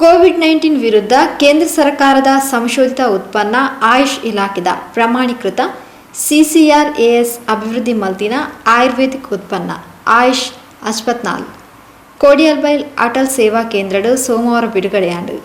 COVID-19 ವಿರುದ್ಧ ಕೇಂದ್ರ ಸರ್ಕಾರದ ಸಂಶೋಧಿತ ಉತ್ಪನ್ನ ಆಯುಷ್ ಇಲಾಖೆದ ಪ್ರಮಾಣೀಕೃತ CCRAS ಅಭಿವೃದ್ಧಿ ಮಲ್ತಿನ ಆಯುರ್ವೇದಿಕ್ ಉತ್ಪನ್ನ ಆಯುಷ್ ಅಚ್ಪತ್ನಾಲ್ ಕೋಡಿಯಲ್ಬೈಲ್ ಅಟಲ್ ಸೇವಾ ಕೇಂದ್ರಡು ಸೋಮವಾರ ಬಿಡುಗಡೆಯಾಂಡು.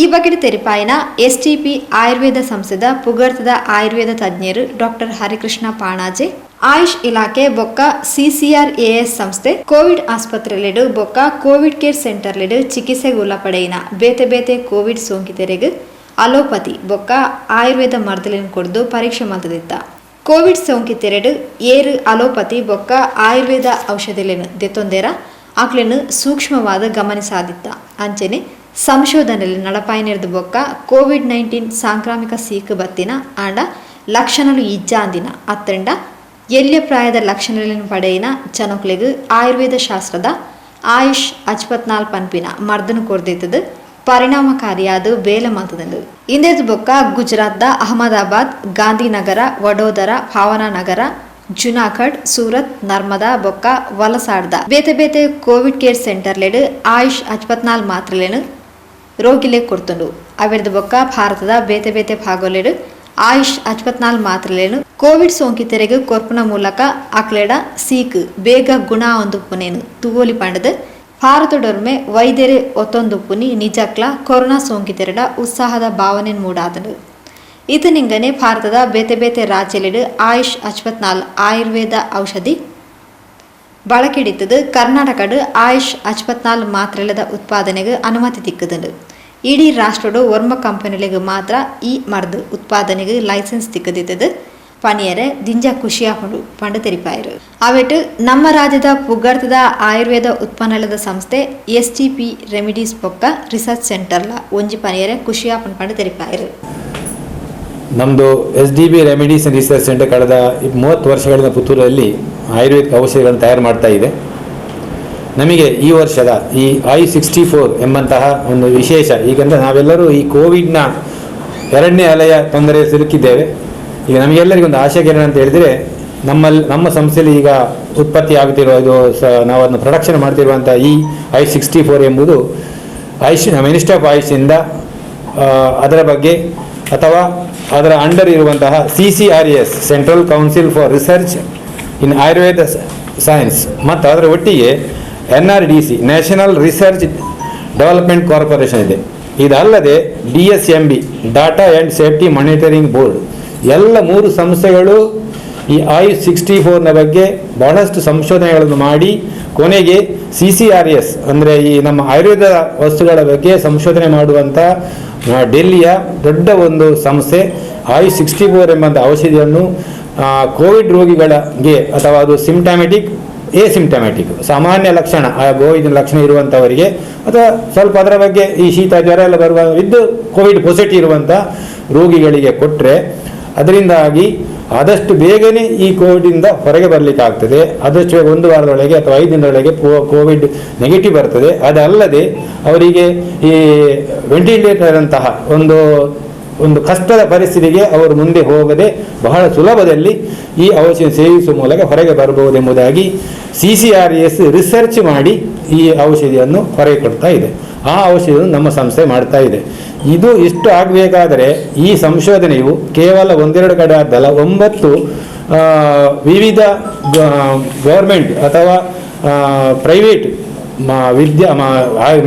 ಈ ಬಗ್ಗೆ ತೆರಿಪಾಯಿನ STP ಆಯುರ್ವೇದ ಸಂಸ್ಥೆದ ಪುಗರ್ತದ ಆಯುರ್ವೇದ ತಜ್ಞರು ಡಾಕ್ಟರ್ ಹರಿಕೃಷ್ಣ ಪಾಣಾಜೆ ಆಯುಷ್ ಇಲಾಖೆ ಬೊಕ್ಕ CCRAS ಸಂಸ್ಥೆ ಕೋವಿಡ್ ಆಸ್ಪತ್ರೆಲೆಡು ಬೊಕ್ಕ ಕೋವಿಡ್ ಕೇರ್ ಸೆಂಟರ್ಲೆಡು ಚಿಕಿತ್ಸೆಗೆ ಒಳಪಡೆಯಿನ ಬೇತೆ ಬೇತೆ ಕೋವಿಡ್ ಸೋಂಕಿತರಿಗೆ ಅಲೋಪತಿ ಬೊಕ್ಕ ಆಯುರ್ವೇದ ಮರ್ದಲಿನ ಕೊಡ್ದು ಪರೀಕ್ಷೆ ಮಲ್ತದಿತ್ತ. ಕೋವಿಡ್ ಸೋಂಕಿತರೆಡು ಏರು ಅಲೋಪತಿ ಬೊಕ್ಕ ಆಯುರ್ವೇದ ಔಷಧಿಲೆನು ದೆತ್ತೊಂದೇರ ಆಕ್ಲೆನು ಸೂಕ್ಷ್ಮವಾದ ಗಮನಿಸಾದಿತ್ತ. ಅಂಚೆನೆ ಸಂಶೋಧನೆಯಲ್ಲಿ ನಡಪಾಯಿನಿರ್ದು ಬೊಕ್ಕ ಕೋವಿಡ್-19 ಸಾಂಕ್ರಾಮಿಕ ಸೀಕ್ ಬತ್ತಿನ ಆಂಡ ಲಕ್ಷಣಲು ಇಜ್ಜಾಂದಿನ ಅತ್ತಂಡ ಎಲ್ಯ ಪ್ರಾಯದ ಲಕ್ಷಣಗಳನ್ನು ಪಡೆಯಿನ ಜನಕ್ಲೆಗ್ ಆಯುರ್ವೇದ ಶಾಸ್ತ್ರದ ಆಯುಷ್ ಅಚ್ಪತ್ನಾಲ್ ಪನ್ಪಿನ ಮರ್ದನು ಕೊರ್ದಿತ್ತದು ಪರಿಣಾಮಕಾರಿಯಾದ ಬೇಲೆ ಮಲ್ತದಂಡು. ಇಂದೇದು ಬೊಕ್ಕ ಗುಜರಾತ್ದ ಅಹಮದಾಬಾದ್, ಗಾಂಧಿನಗರ, ವಡೋದರ, ಭಾವನಾನಗರ, ಜುನಾಗಢ್, ಸೂರತ್, ನರ್ಮದಾ ಬೊಕ್ಕ ವಲಸಾಡ್ದ ಬೇತೆ ಬೇತೆ ಕೋವಿಡ್ ಕೇರ್ ಸೆಂಟರ್ಲೆಡು ಆಯುಷ್ ಅಚ್ಪತ್ನಾಲ್ ಮಾತ್ರೆಲೆನು ರೋಗಿಲೆ ಕೊಡ್ತುಂಡು. ಅವೆರ್ದು ಬೊಕ್ಕ ಭಾರತದ ಬೇತೆ ಬೇತೆ ಭಾಗಲೆಡು ಆಯುಷ್ ಅಚ್ಪತ್ನಾಲ್ ಮಾತ್ರೆಲೆನು ಕೋವಿಡ್ ಸೋಂಕಿತರಿಗೆ ಕೊರ್ಪುನ ಮೂಲಕ ಆಕ್ಲೆಡ ಸೀಕ್ ಬೇಗ ಗುಣ ಒಂದುಪ್ಪುನೇನು ತೂವೋಲಿ ಪಂಡದು ಭಾರತದೊರ್ಮೆ ವೈದ್ಯರೇ ಒತ್ತೊಂದುಪ್ಪುನಿ ನಿಜಕ್ಲ ಕೊರೋನಾ ಸೋಂಕಿತರೆಡ ಉತ್ಸಾಹದ ಭಾವನೆ ಮೂಡಾದನು. ಇದನಿಂಗನೆ ಭಾರತದ ಬೇತೆ ಬೇತೆ ರಾಜ್ಯಲೆಡು ಆಯುಷ್ ಅಚ್ಪತ್ನಾಲ್ ಆಯುರ್ವೇದ ಔಷಧಿ ಬಳಕೆಡಿತ್ತದು ಕರ್ನಾಟಕಡು ಆಯುಷ್ ಅಚ್ಪತ್ನಾಲ್ ಮಾತ್ರೆಲದ ಉತ್ಪಾದನೆಗೆ ಅನುಮತಿ ತಿಕ್ಕದಂಡು. ಇಡೀ ರಾಷ್ಟ್ರಡು ಒರ್ಮ ಕಂಪನಿಗಳಿಗೆ ಮಾತ್ರ ಈ ಮರ್ದು ಉತ್ಪಾದನೆಗೆ ಲೈಸೆನ್ಸ್ ತಿಕ್ಕದಿತ್ತದು ಪಣಿಯರೆ ದಿಂಜ ಖುಷಿಯಾಪಡು ಪಂಡ ತೆರಿಪಾಯರು. ಅವೆಟ್ಟು ನಮ್ಮ ರಾಜ್ಯದ ಪುಗರ್ತದ ಆಯುರ್ವೇದ ಉತ್ಪನ್ನಲದ ಸಂಸ್ಥೆ STP ರೆಮಿಡೀಸ್ ಬೊಕ್ಕ ರಿಸರ್ಚ್ ಸೆಂಟರ್ಲ ಒಂಜಿ ಪಣಿಯರೆ ಖುಷಿಯಾಪನ್ ಪಂಡ ತೆರಿಪಾಯರು. ನಮ್ಮದು SDB ರೆಮಿಡೀಸ್ ರಿಸರ್ಚ್ ಸೆಂಟರ್ ಕಳೆದ 30 ವರ್ಷಗಳಿಂದ ಪುತ್ತೂರಲ್ಲಿ ಆಯುರ್ವೇದಿಕ್ ಔಷಧಿಗಳನ್ನು ತಯಾರು ಮಾಡ್ತಾ ಇದೆ. ನಮಗೆ ಈ ವರ್ಷದ ಈ I64 ಎಂಬಂತಹ ಒಂದು ವಿಶೇಷ, ಈಗಂದರೆ ನಾವೆಲ್ಲರೂ ಈ ಕೋವಿಡ್ನ 2ನೇ ಅಲೆಯ ತೊಂದರೆ ಸಿಲುಕಿದ್ದೇವೆ. ಈಗ ನಮಗೆಲ್ಲರಿಗೂ ಒಂದು ಆಶಾಕಿರಣ ಅಂತ ಹೇಳಿದರೆ ನಮ್ಮ ಸಂಸ್ಥೆಯಲ್ಲಿ ಈಗ ಉತ್ಪತ್ತಿ ಆಗುತ್ತಿರುವ ಇದು ನಾವು ಅದನ್ನು ಪ್ರೊಡಕ್ಷನ್ ಮಾಡ್ತಿರುವಂಥ ಈ I64 ಎಂಬುದು ಮಿನಿಸ್ಟರ್ ಆಫ್ ಆಯುಷಿಂದ ಅದರ ಬಗ್ಗೆ ಅಥವಾ ಅದರ ಅಂಡರ್ ಇರುವಂತಹ CCRAS central council for research in Ayurveda science ಮತ್ತು ಅದರ ಒಟ್ಟಿಗೆ NRDC national research development corporation ಇದೆ. ಇದಲ್ಲದೆ DSMB data and safety monitoring board, ಎಲ್ಲ 3 ಸಂಸ್ಥೆಗಳು ಈ I64ನ ಬಗ್ಗೆ ಬಹಳಷ್ಟು ಸಂಶೋಧನೆಗಳನ್ನು ಮಾಡಿ ಕೊನೆಗೆ CCRAS ಅಂದರೆ ಈ ನಮ್ಮ ಆಯುರ್ವೇದ ವಸ್ತುಗಳ ಬಗ್ಗೆ ಸಂಶೋಧನೆ ಮಾಡುವಂಥ ಡೆಲ್ಲಿಯ ದೊಡ್ಡ ಒಂದು ಸಂಸ್ಥೆ I64 ಎಂಬಂಥ ಔಷಧಿಯನ್ನು ಕೋವಿಡ್ ರೋಗಿಗಳಿಗೆ ಅಥವಾ ಅದು ಸಿಂಪ್ಟಮ್ಯಾಟಿಕ್ ಎಸಿಂಪ್ಟಮ್ಯಾಟಿಕ್ ಸಾಮಾನ್ಯ ಲಕ್ಷಣ ಕೋವಿಡ್ ಲಕ್ಷಣ ಇರುವಂಥವರಿಗೆ ಅಥವಾ ಸ್ವಲ್ಪ ಅದರ ಬಗ್ಗೆ ಈ ಶೀತ ಜ್ವರ ಎಲ್ಲ ಬರುವ ಇದ್ದು ಕೋವಿಡ್ ಪಾಸಿಟಿವ್ ಇರುವಂಥ ರೋಗಿಗಳಿಗೆ ಕೊಟ್ಟರೆ ಅದರಿಂದಾಗಿ ಆದಷ್ಟು ಬೇಗನೆ ಈ ಕೋವಿಡಿಂದ ಹೊರಗೆ ಬರಲಿಕ್ಕೆ ಆಗ್ತದೆ. ಆದಷ್ಟು 1 ವಾರದೊಳಗೆ ಅಥವಾ 5 ದಿನದೊಳಗೆ ಕೋವಿಡ್ ನೆಗೆಟಿವ್ ಬರ್ತದೆ. ಅದಲ್ಲದೆ ಅವರಿಗೆ ಈ ವೆಂಟಿಲೇಟರ್ ಅಂತಹ ಒಂದು ಕಷ್ಟದ ಪರಿಸ್ಥಿತಿಗೆ ಅವರು ಮುಂದೆ ಹೋಗದೆ ಬಹಳ ಸುಲಭದಲ್ಲಿ ಈ ಔಷಧಿ ಸೇವಿಸುವ ಮೂಲಕ ಹೊರಗೆ ಬರಬಹುದೆಂಬುದಾಗಿ CCRAS ರಿಸರ್ಚ್ ಮಾಡಿ ಈ ಔಷಧಿಯನ್ನು ಹೊರಗೆ ಕೊಡ್ತಾ ಇದೆ. ಆ ಔಷಧಿಯನ್ನು ನಮ್ಮ ಸಂಸ್ಥೆ ಮಾಡ್ತಾ ಇದೆ. ಇದು ಇಷ್ಟು ಆಗಬೇಕಾದರೆ ಈ ಸಂಶೋಧನೆಯು ಕೇವಲ 1-2 ಕಡೆ ಆದ್ದಲ್ಲ, 9 ವಿವಿಧ ಗೌರ್ಮೆಂಟ್ ಅಥವಾ ಪ್ರೈವೇಟ್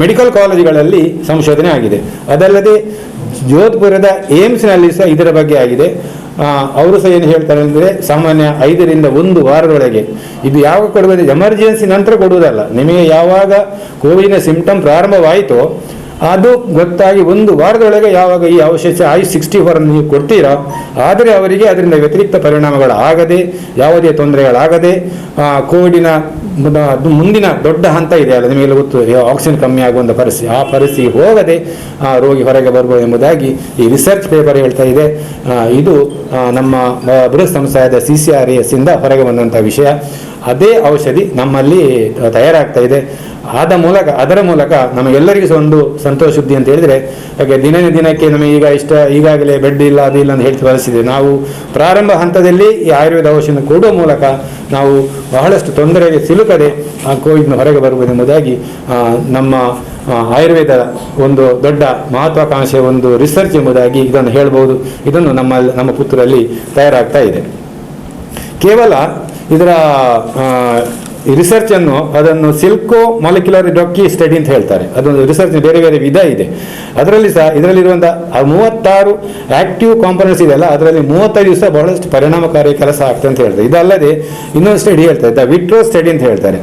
ಮೆಡಿಕಲ್ ಕಾಲೇಜುಗಳಲ್ಲಿ ಸಂಶೋಧನೆ ಆಗಿದೆ. ಅದಲ್ಲದೆ ಜೋಧ್ಪುರದ ಏಮ್ಸ್ನಲ್ಲಿ ಸಹ ಇದರ ಬಗ್ಗೆ ಆಗಿದೆ. ಅವರು ಸಹ ಏನು ಹೇಳ್ತಾರೆ ಅಂದರೆ ಸಾಮಾನ್ಯ 5 ರಿಂದ 1 ವಾರದೊಳಗೆ, ಇದು ಯಾವಾಗ ಕೊಡುವುದು, ಎಮರ್ಜೆನ್ಸಿ ನಂತರ ಕೊಡುವುದಲ್ಲ, ನಿಮಗೆ ಯಾವಾಗ ಕೋವಿಡ್ನ ಸಿಂಪ್ಟಮ್ ಪ್ರಾರಂಭವಾಯಿತೋ ಅದು ಗೊತ್ತಾಗಿ ಒಂದು ವಾರದೊಳಗೆ ಯಾವಾಗ ಈ ಔಷಧ ಆಯುಷ್ 64 ನೀವು ಕೊಡ್ತೀರಾ, ಆದರೆ ಅವರಿಗೆ ಅದರಿಂದ ವ್ಯತಿರಿಕ್ತ ಪರಿಣಾಮಗಳಾಗದೆ, ಯಾವುದೇ ತೊಂದರೆಗಳಾಗದೆ, ಕೋವಿಡಿನ ಮುಂದಿನ ದೊಡ್ಡ ಹಂತ ಇದೆ ಅಲ್ಲ, ನಿಮಗೆಲ್ಲ ಗೊತ್ತು, ಆಕ್ಸಿಜನ್ ಕಮ್ಮಿ ಆಗುವಂಥ ಪರಿಸ್ಥಿತಿ, ಆ ಪರಿಸ್ಥಿತಿ ಹೋಗದೆ ರೋಗಿ ಹೊರಗೆ ಬರ್ಬೋದು ಎಂಬುದಾಗಿ ಈ ರಿಸರ್ಚ್ ಪೇಪರ್ ಹೇಳ್ತಾ ಇದೆ. ಇದು ನಮ್ಮ ಬೃಹತ್ ಸಂಸ್ಥೆಯಾದ CCRAS ಇಂದ ಹೊರಗೆ ಬಂದಂಥ ವಿಷಯ. ಅದೇ ಔಷಧಿ ನಮ್ಮಲ್ಲಿ ತಯಾರಾಗ್ತಾ ಇದೆ. ಅದರ ಮೂಲಕ ನಮಗೆಲ್ಲರಿಗೂ ಸಹ ಒಂದು ಸಂತೋಷ ಸುದ್ದಿ ಅಂತ ಹೇಳಿದರೆ, ಹಾಗೆ ದಿನಕ್ಕೆ ನಮಗೆ ಈಗಾಗಲೇ ಬೆಡ್ ಇಲ್ಲ, ಅದು ಇಲ್ಲ ಅಂತ ಹೇಳ್ತಾ ಪರಿಸ್ಥಿತಿ. ನಾವು ಪ್ರಾರಂಭ ಹಂತದಲ್ಲಿ ಈ ಆಯುರ್ವೇದ ಔಷಧ ಕೊಡುವ ಮೂಲಕ ನಾವು ಬಹಳಷ್ಟು ತೊಂದರೆಗೆ ಸಿಲುಕದೆ ಆ ಕೋವಿಡ್ನ ಹೊರಗೆ ಬರುವುದೆಂಬುದಾಗಿ ನಮ್ಮ ಆಯುರ್ವೇದ ಒಂದು ದೊಡ್ಡ ಮಹತ್ವಾಕಾಂಕ್ಷೆಯ ಒಂದು ರಿಸರ್ಚ್ ಎಂಬುದಾಗಿ ಇದನ್ನು ಹೇಳ್ಬೋದು. ಇದನ್ನು ನಮ್ಮ ಪುತ್ತೂರಲ್ಲಿ ತಯಾರಾಗ್ತಾ ಇದೆ. ಕೇವಲ ಇದರ ರಿಸರ್ಚನ್ನು ಅದನ್ನು ಸಿಲ್ಕೋ ಮಾಲಿಕ್ಯುಲರ್ ಡ್ರಗ್ ಸ್ಟಡಿ ಅಂತ ಹೇಳ್ತಾರೆ. ಅದೊಂದು ರಿಸರ್ಚ್ ಬೇರೆ ಬೇರೆ ವಿಧ ಇದೆ. ಅದರಲ್ಲಿ ಸಹ ಇದರಲ್ಲಿರುವಂಥ 36 ಆಕ್ಟಿವ್ ಕಾಂಪೊನೆಂಟ್ಸ್ ಇದೆಯಲ್ಲ, ಅದರಲ್ಲಿ 35 ದಿವಸ ಬಹಳಷ್ಟು ಪರಿಣಾಮಕಾರಿ ಕೆಲಸ ಆಗ್ತದೆ ಅಂತ ಹೇಳ್ತಾರೆ. ಇದಲ್ಲದೆ ಇನ್ನೊಂದು ಸ್ಟಡಿ ಹೇಳ್ತಾರೆ, ದ ವಿಟ್ರೋ ಸ್ಟಡಿ ಅಂತ ಹೇಳ್ತಾರೆ.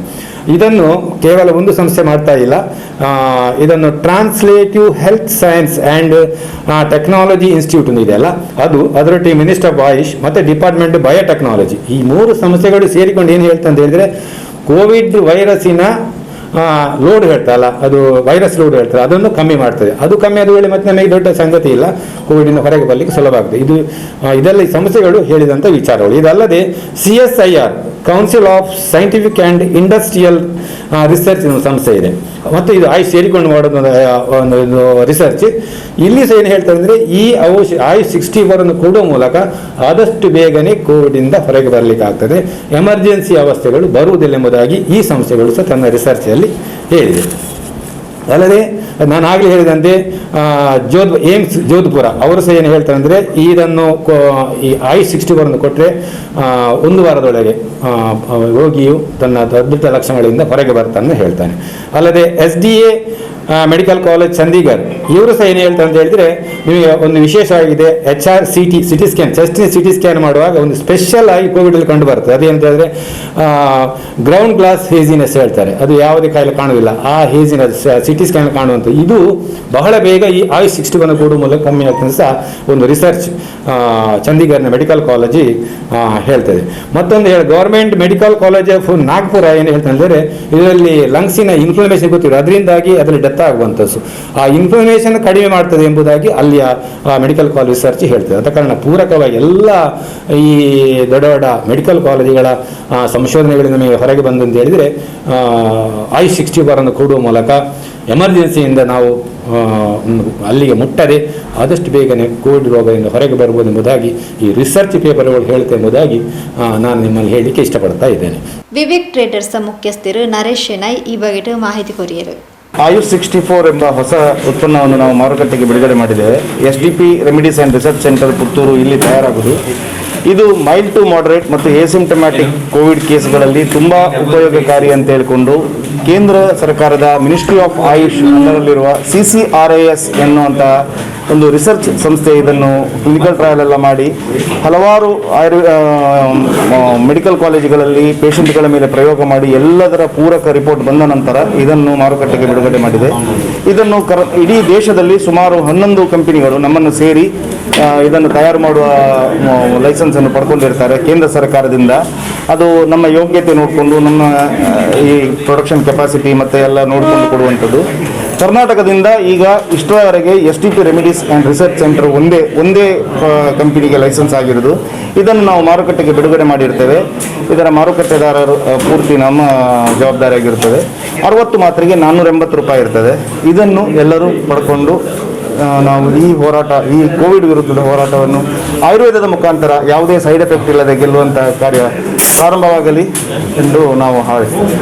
ಇದನ್ನು ಕೇವಲ ಒಂದು ಸಂಸ್ಥೆ ಮಾಡ್ತಾ ಇಲ್ಲ, ಇದನ್ನು translative health science and technology institute ಇದೆಯಲ್ಲ, ಅದರೊಟ್ಟಿಗೆ ಮಿನಿಸ್ಟರ್ ಆಫ್ ಆಯುಷ್ ಮತ್ತು ಡಿಪಾರ್ಟ್ಮೆಂಟ್ ಬಯೋಟೆಕ್ನಾಲಜಿ, ಈ 3 ಸಂಸ್ಥೆಗಳು ಸೇರಿಕೊಂಡು ಏನು ಹೇಳ್ತಾ ಅಂತ ಹೇಳಿದರೆ, ಕೋವಿಡ್ ವೈರಸ್ಸಿನ ಲೋಡ್ ಹೇಳ್ತಲ್ಲ, ಅದು ವೈರಸ್ ಲೋಡ್ ಹೇಳ್ತಾರೆ, ಅದನ್ನು ಕಮ್ಮಿ ಮಾಡ್ತದೆ. ಅದು ಕಮ್ಮಿ ಆದ ವೇಳೆ ಮತ್ತೆ ನಮಗೆ ದೊಡ್ಡ ಸಂಗತಿ ಇಲ್ಲ, ಕೋವಿಡಿಂದ ಹೊರಗೆ ಬರಲಿಕ್ಕೆ ಸುಲಭ ಆಗ್ತದೆ. ಇದೆಲ್ಲ ಈ ಸಂಸ್ಥೆಗಳು ಹೇಳಿದಂಥ ವಿಚಾರಗಳು. ಇದಲ್ಲದೆ CSIR, council of scientific and industrial research ಸಂಸ್ಥೆ ಇದೆ, ಮತ್ತು ಇದು ಆಯುಷ್ ಸೇರಿಕೊಂಡು ಮಾಡೋದು ಒಂದು ರಿಸರ್ಚ್. ಇಲ್ಲಿ ಸಹ ಏನು ಹೇಳ್ತಾರೆ ಅಂದರೆ, ಈ ಆಯುಷ್ 64 ಕೊಡುವ ಮೂಲಕ ಆದಷ್ಟು ಬೇಗನೆ ಕೋವಿಡಿಂದ ಹೊರಗೆ ಬರಲಿಕ್ಕೆ ಆಗ್ತದೆ, ಎಮರ್ಜೆನ್ಸಿ ಅವಸ್ಥೆಗಳು ಬರುವುದಿಲ್ಲ ಎಂಬುದಾಗಿ ಈ ಸಂಸ್ಥೆಗಳು ಸಹ ತನ್ನ ರಿಸರ್ಚಲ್ಲಿ ಹೇಳಿದೆ. ಅಲ್ಲದೆ ನಾನು ಆಗಲೇ ಹೇಳಿದಂತೆ ಏಮ್ಸ್ ಜೋಧ್ಪುರ ಅವರು ಸಹ ಏನು ಹೇಳ್ತಾರೆ ಅಂದರೆ, ಇದನ್ನು ಈ ಆಯುಷ್ 64 ಕೊಟ್ಟರೆ 1 ವಾರದೊಳಗೆ ರೋಗಿಯು ತನ್ನ ಅದ್ಭುತ ಲಕ್ಷಣಗಳಿಂದ ಹೊರಗೆ ಬರ್ತಾನೆ ಹೇಳ್ತಾನೆ. ಅಲ್ಲದೆ SDA ಮೆಡಿಕಲ್ ಕಾಲೇಜ್ ಚಂಡೀಗಢ್ ಇವರು ಸಹ ಏನು ಹೇಳ್ತಾರೆ ಅಂತ ಹೇಳಿದರೆ, ನಿಮಗೆ ಒಂದು ವಿಶೇಷವಾಗಿದೆ, HRCT ಸಿಟಿ ಸ್ಕ್ಯಾನ್, ಚೆಸ್ಟಿನ ಸಿಟಿ ಸ್ಕ್ಯಾನ್ ಮಾಡುವಾಗ ಒಂದು ಸ್ಪೆಷಲ್ ಆಗಿ ಕೋವಿಡಲ್ಲಿ ಕಂಡು ಬರ್ತದೆ. ಅದೇಂತ ಹೇಳಿದ್ರೆ ಗ್ರೌಂಡ್ ಗ್ಲಾಸ್ ಹೇಸಿನೆಸ್ ಹೇಳ್ತಾರೆ, ಅದು ಯಾವುದೇ ಕಾಯಿಲೆ ಕಾಣುವುದಿಲ್ಲ, ಆ ಹೇಸಿನೆಸ್ ಸಿಟಿ ಸ್ಕ್ಯಾನ್ ಕಾಣುವಂಥ ಇದು ಬಹಳ ಬೇಗ ಈ ಆಯುಷ್ 61 ಕೊಡುವ ಮೂಲಕ ಕಮ್ಮಿ ಆಗ್ತದೆ ಸಹ ಒಂದು ರಿಸರ್ಚ್ ಚಂಡೀಗಢನ ಮೆಡಿಕಲ್ ಕಾಲೇಜಿ ಹೇಳ್ತದೆ. ಮತ್ತೊಂದು government medical college of Nagpur ಏನು ಹೇಳ್ತಾರೆ ಅಂದರೆ, ಇದರಲ್ಲಿ ಲಂಗ್ಸಿನ ಇನ್ಫ್ಲಮೇಷನ್ ಗೊತ್ತಿರೋ ಅದರಿಂದಾಗಿ ಅದರಲ್ಲಿ ಡೆತ್ ಆಗುವಂಥದ್ದು, ಆ ಇನ್ಫ್ಲಮೇಷನ್ ಕಡಿಮೆ ಮಾಡ್ತದೆ ಎಂಬುದಾಗಿ ಅಲ್ಲಿಯ ಮೆಡಿಕಲ್ ಕಾಲೇಜ್ ರಿಸರ್ಚ್ ಹೇಳ್ತದೆ. ಆದ ಕಾರಣ ಪೂರಕವಾಗಿ ಎಲ್ಲ ಈ ದೊಡ್ಡ ದೊಡ್ಡ ಮೆಡಿಕಲ್ ಕಾಲೇಜುಗಳ ಸಂಶೋಧನೆಗಳು ನಮಗೆ ಹೊರಗೆ ಬಂದು ಅಂತ ಹೇಳಿದರೆ, ಆಯುಷ್ 64 ಕೊಡುವ ಮೂಲಕ ಎಮರ್ಜೆನ್ಸಿಯಿಂದ ನಾವು ಅಲ್ಲಿಗೆ ಮುಟ್ಟದೆ ಆದಷ್ಟು ಬೇಗನೆ ಕೋವಿಡ್ ರೋಗದಿಂದ ಹೊರಗೆ ಬರ್ಬೋದು ಎಂಬುದಾಗಿ ಈ ರಿಸರ್ಚ್ ಪೇಪರ್ಗಳು ಹೇಳುತ್ತೆ ಎಂಬುದಾಗಿ ನಾನು ನಿಮ್ಮಲ್ಲಿ ಹೇಳಲಿಕ್ಕೆ ಇಷ್ಟಪಡ್ತಾ ಇದ್ದೇನೆ. ವಿವೇಕ್ ಟ್ರೇಡರ್ಸ್ ಮುಖ್ಯಸ್ಥರು ನರೇಶ್ ಶೆಣೈ ಈ ಬಗ್ಗೆ ಮಾಹಿತಿ ಕೊರಿಯರು. ಆಯುಷ್ 64 ಎಂಬ ಹೊಸ ಉತ್ಪನ್ನವನ್ನು ನಾವು ಮಾರುಕಟ್ಟೆಗೆ ಬಿಡುಗಡೆ ಮಾಡಿದ್ದೇವೆ. SDP remedies and research centre Puttur ಇಲ್ಲಿ ತಯಾರಾಗುವುದು. ಇದು ಮೈಲ್ಡ್ ಟು ಮಾಡರೇಟ್ ಮತ್ತು ಎಸಿಂಪ್ಟಮ್ಯಾಟಿಕ್ ಕೋವಿಡ್ ಕೇಸ್ಗಳಲ್ಲಿ ತುಂಬ ಉಪಯೋಗಕಾರಿ ಅಂತ ಹೇಳಿಕೊಂಡು ಕೇಂದ್ರ ಸರ್ಕಾರದ ಮಿನಿಸ್ಟ್ರಿ ಆಫ್ ಆಯುಷ್ ಅದರಲ್ಲಿರುವ CCRAS ಎನ್ನುವಂಥ ಒಂದು ರಿಸರ್ಚ್ ಸಂಸ್ಥೆ ಇದನ್ನು ಕ್ಲಿನಿಕಲ್ ಟ್ರಯಲ್ ಎಲ್ಲ ಮಾಡಿ ಹಲವಾರು ಮೆಡಿಕಲ್ ಕಾಲೇಜುಗಳಲ್ಲಿ ಪೇಷಂಟ್ಗಳ ಮೇಲೆ ಪ್ರಯೋಗ ಮಾಡಿ ಎಲ್ಲದರ ಪೂರಕ ರಿಪೋರ್ಟ್ ಬಂದ ನಂತರ ಇದನ್ನು ಮಾರುಕಟ್ಟೆಗೆ ಬಿಡುಗಡೆ ಮಾಡಿದೆ. ಇದನ್ನು ಇಡೀ ದೇಶದಲ್ಲಿ ಸುಮಾರು 11 ಕಂಪನಿಗಳು ನಮ್ಮನ್ನು ಸೇರಿ ಇದನ್ನು ತಯಾರು ಮಾಡುವ ಲೈಸೆನ್ಸನ್ನು ಪಡ್ಕೊಂಡಿರ್ತಾರೆ ಕೇಂದ್ರ ಸರ್ಕಾರದಿಂದ. ಅದು ನಮ್ಮ ಯೋಗ್ಯತೆ ನೋಡಿಕೊಂಡು ನಮ್ಮ ಈ ಪ್ರೊಡಕ್ಷನ್ ಕೆಪಾಸಿಟಿ ಮತ್ತು ಎಲ್ಲ ನೋಡಿಕೊಂಡು ಕೊಡುವಂಥದ್ದು. ಕರ್ನಾಟಕದಿಂದ ಈಗ ಇಷ್ಟರವರೆಗೆ SDP remedies and research centre ಒಂದೇ ಕಂಪನಿಗೆ ಲೈಸೆನ್ಸ್ ಆಗಿರೋದು. ಇದನ್ನು ನಾವು ಮಾರುಕಟ್ಟೆಗೆ ಬಿಡುಗಡೆ ಮಾಡಿರ್ತೇವೆ. ಇದರ ಮಾರುಕಟ್ಟೆದಾರರು ಪೂರ್ತಿ ನಮ್ಮ ಜವಾಬ್ದಾರಿಯಾಗಿರ್ತದೆ. 60 ಮಾತ್ರೆಗೆ 480 ರೂಪಾಯಿ ಇರ್ತದೆ. ಇದನ್ನು ಎಲ್ಲರೂ ಪಡ್ಕೊಂಡು ನಾವು ಈ ಕೋವಿಡ್ ವಿರುದ್ಧದ ಹೋರಾಟವನ್ನು ಆಯುರ್ವೇದದ ಮುಖಾಂತರ ಯಾವುದೇ ಸೈಡ್ ಎಫೆಕ್ಟ್ ಇಲ್ಲದೆ ಗೆಲ್ಲುವಂಥ ಕಾರ್ಯ ಪ್ರಾರಂಭವಾಗಲಿ ಎಂದು ನಾವು ಹಾರೈಸ್ತೇವೆ.